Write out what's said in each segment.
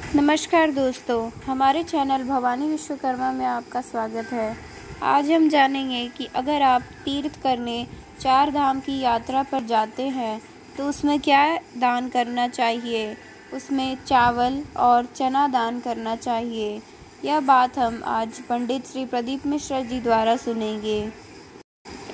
नमस्कार दोस्तों, हमारे चैनल भवानी विश्वकर्मा में आपका स्वागत है। आज हम जानेंगे कि अगर आप तीर्थ करने 4 धाम की यात्रा पर जाते हैं तो उसमें क्या दान करना चाहिए। उसमें चावल और चना दान करना चाहिए। यह बात हम आज पंडित श्री प्रदीप मिश्रा जी द्वारा सुनेंगे।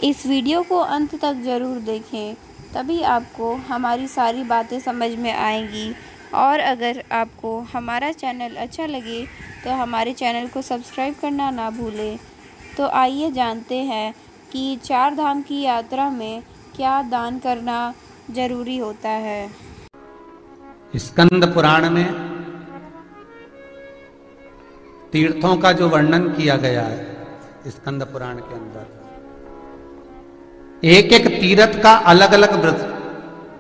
इस वीडियो को अंत तक ज़रूर देखें, तभी आपको हमारी सारी बातें समझ में आएंगी। और अगर आपको हमारा चैनल अच्छा लगे तो हमारे चैनल को सब्सक्राइब करना ना भूलें। तो आइए जानते हैं कि 4 धाम की यात्रा में क्या दान करना जरूरी होता है। स्कंद पुराण में तीर्थों का जो वर्णन किया गया है, स्कंद पुराण के अंदर एक एक तीर्थ का अलग अलग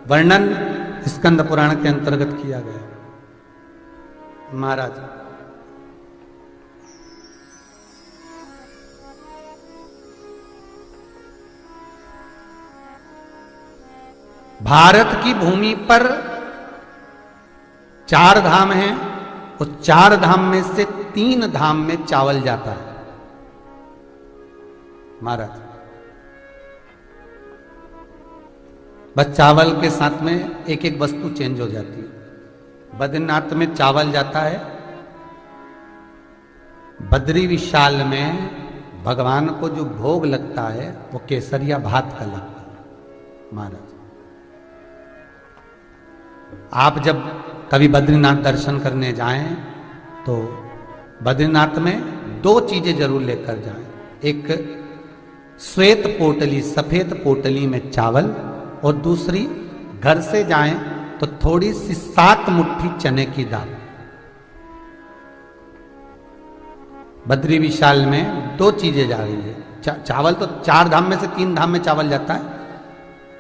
वर्णन स्कंद पुराण के अंतर्गत किया गया। महाराज, भारत की भूमि पर 4 धाम हैं। उस 4 धाम में से 3 धाम में चावल जाता है। महाराज, बस चावल के साथ में एक एक वस्तु चेंज हो जाती है। बद्रीनाथ में चावल जाता है। बद्री विशाल में भगवान को जो भोग लगता है वो केसरिया भात का लगता है। महाराज, आप जब कभी बद्रीनाथ दर्शन करने जाएं तो बद्रीनाथ में 2 चीजें जरूर लेकर जाएं। एक श्वेत पोटली, सफेद पोटली में चावल, और दूसरी घर से जाएं तो थोड़ी सी 7 मुट्ठी चने की दाल। बद्री विशाल में 2 चीजें जा रही है। चावल तो 4 धाम में से 3 धाम में चावल जाता है।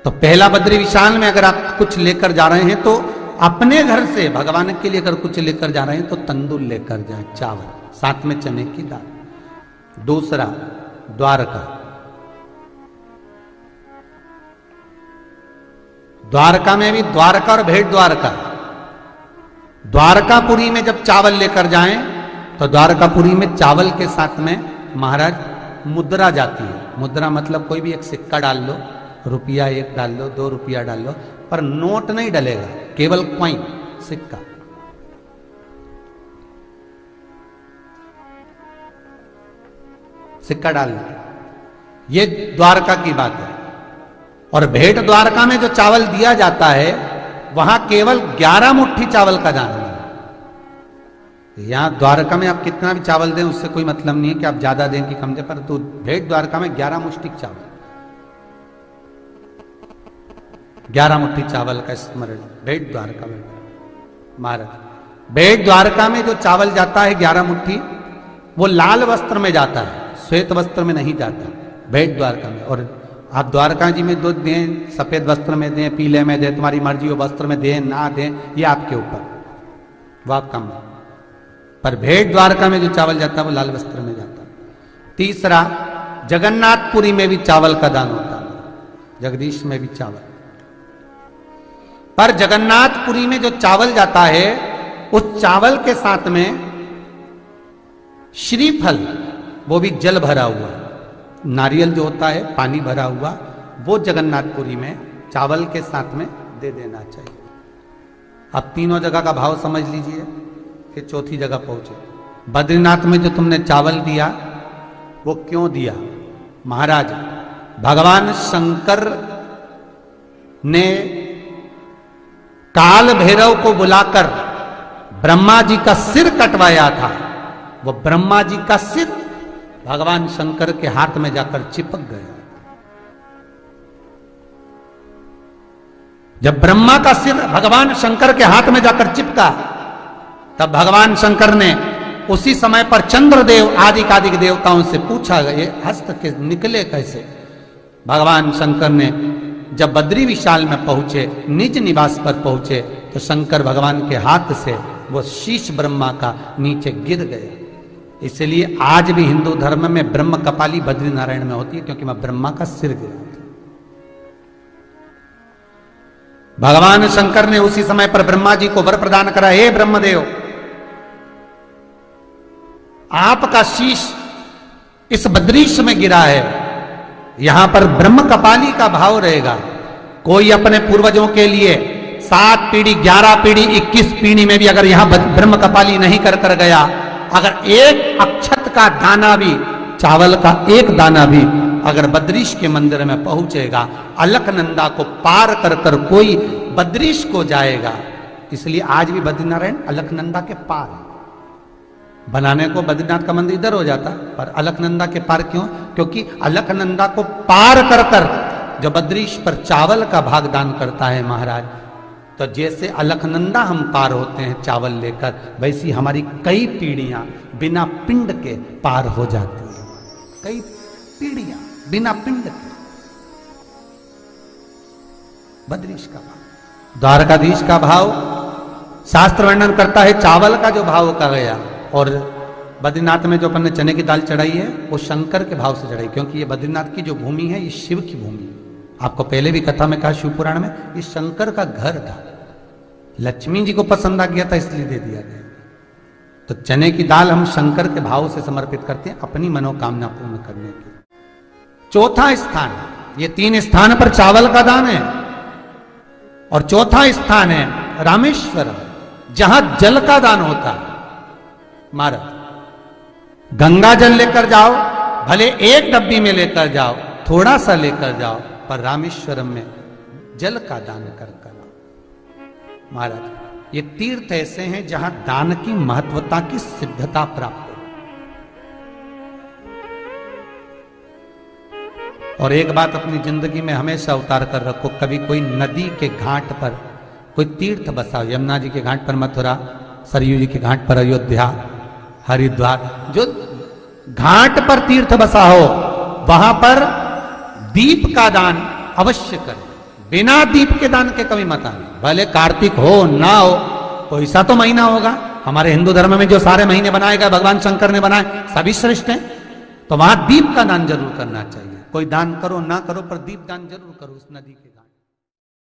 तो पहला बद्री विशाल में अगर आप कुछ लेकर जा रहे हैं तो अपने घर से भगवान के लिए अगर कुछ लेकर जा रहे हैं तो तंदूर लेकर जाएं, चावल, साथ में चने की दाल। दूसरा, द्वारका। द्वारका में भी द्वारका और भेंट द्वारका। द्वारकापुरी में जब चावल लेकर जाएं तो द्वारकापुरी में चावल के साथ में महाराज मुद्रा जाती है। मुद्रा मतलब कोई भी एक सिक्का डाल लो, रुपया 1 डाल लो, 2 रुपया डाल लो, पर नोट नहीं डलेगा, केवल कॉइन, सिक्का। सिक्का डाल लो। ये द्वारका की बात है। और भेंट द्वारका में जो चावल दिया जाता है वहां केवल 11 मुट्ठी चावल का दान है। यहां द्वारका में आप कितना भी चावल दें उससे कोई मतलब नहीं है कि आप ज्यादा दें कि कम दें, पर तो भेंट द्वारका में 11 मुट्ठी चावल, 11 मुट्ठी चावल का स्मरण भेंट द्वारका में। महाराज, भेंट द्वारका में जो चावल जाता है 11 मुट्ठी, वो लाल वस्त्र में जाता है, श्वेत वस्त्र में नहीं जाता, भेंट द्वारका में। और आप द्वारका जी में दूध दें, सफेद वस्त्र में दें, पीले में दें, तुम्हारी मर्जी हो, वस्त्र में दें ना दें, ये आपके ऊपर, वह कम है। पर भेंट द्वारका में जो चावल जाता है वो लाल वस्त्र में जाता है। तीसरा, जगन्नाथपुरी में भी चावल का दान होता है, जगदीश में भी चावल। पर जगन्नाथपुरी में जो चावल जाता है उस चावल के साथ में श्रीफल, वो भी जल भरा हुआ, नारियल जो होता है पानी भरा हुआ, वो जगन्नाथपुरी में चावल के साथ में दे देना चाहिए। अब 3 जगह का भाव समझ लीजिए, फिर 4थी जगह पहुंचे। बद्रीनाथ में जो तुमने चावल दिया वो क्यों दिया? महाराज, भगवान शंकर ने काल भैरव को बुलाकर ब्रह्मा जी का सिर कटवाया था। वो ब्रह्मा जी का सिर भगवान शंकर के हाथ में जाकर चिपक गया। जब ब्रह्मा का सिर भगवान शंकर के हाथ में जाकर चिपका, तब भगवान शंकर ने उसी समय पर चंद्रदेव आदि कादिक देवताओं से पूछा, ये हस्त के निकले कैसे? भगवान शंकर ने जब बद्री विशाल में पहुंचे, निज निवास पर पहुंचे, तो शंकर भगवान के हाथ से वो शीश ब्रह्मा का नीचे गिर गया। इसलिए आज भी हिंदू धर्म में ब्रह्म कपाली बद्री नारायण में होती है, क्योंकि वह ब्रह्मा का सिर गिरा था। भगवान शंकर ने उसी समय पर ब्रह्मा जी को वर प्रदान करा, हे ब्रह्मदेव, आपका शीश इस बद्रीश में गिरा है, यहां पर ब्रह्म कपाली का भाव रहेगा। कोई अपने पूर्वजों के लिए 7 पीढ़ी, 11 पीढ़ी, 21 पीढ़ी में भी अगर यहां ब्रह्म कपाली नहीं कर गया, अगर एक अक्षत का दाना भी, चावल का एक दाना भी अगर बद्रीश के मंदिर में पहुंचेगा, अलकनंदा को पार कर कोई बद्रीश को जाएगा। इसलिए आज भी बद्रीनारायण अलकनंदा के पार है। बनाने को बद्रीनाथ का मंदिर इधर हो जाता, पर अलकनंदा के पार क्यों? क्योंकि अलकनंदा को पार कर जो बद्रीश पर चावल का भाग दान करता है महाराज, तो जैसे अलकनंदा हम पार होते हैं चावल लेकर, वैसी हमारी कई पीढ़ियां बिना पिंड के पार हो जाती हैं। कई पीढ़ियां बिना पिंड के। बद्रीश का भाव, द्वारकाधीश का भाव शास्त्र वर्णन करता है। चावल का जो भाव का गया, और बद्रीनाथ में जो अपन ने चने की दाल चढ़ाई है वो शंकर के भाव से चढ़ाई, क्योंकि ये बद्रीनाथ की जो भूमि है ये शिव की भूमि है। आपको पहले भी कथा में कहा, शिव पुराण में, ये शंकर का घर था। लक्ष्मी जी को पसंद आ गया था इसलिए दे दिया गया। तो चने की दाल हम शंकर के भाव से समर्पित करते हैं अपनी मनोकामना पूर्ण करने के। चौथा स्थान, ये 3 स्थान पर चावल का दान है, और चौथा स्थान है रामेश्वरम, जहां जल का दान होता है। महाराज, गंगा जल लेकर जाओ, भले एक डब्बी में लेकर जाओ, थोड़ा सा लेकर जाओ, पर रामेश्वरम में जल का दान कर करो। महाराज, ये तीर्थ ऐसे हैं जहां दान की महत्वता की सिद्धता प्राप्त हो। और एक बात अपनी जिंदगी में हमेशा उतार कर रखो, कभी कोई नदी के घाट पर कोई तीर्थ बसाओ, यमुना जी के घाट पर मथुरा, सरयू जी के घाट पर अयोध्या, हरिद्वार, जो घाट पर तीर्थ बसा हो, वहां पर दीप का दान अवश्य करें। बिना दीप के दान के कभी मत आने, भले कार्तिक हो ना हो, कोई सा तो महीना होगा। हमारे हिंदू धर्म में जो सारे महीने बनाए गए भगवान शंकर ने बनाए, सभी श्रेष्ठ हैं, तो वहां दीप का दान जरूर करना चाहिए। कोई दान करो ना करो, पर दीप दान जरूर करो उस नदी के दान।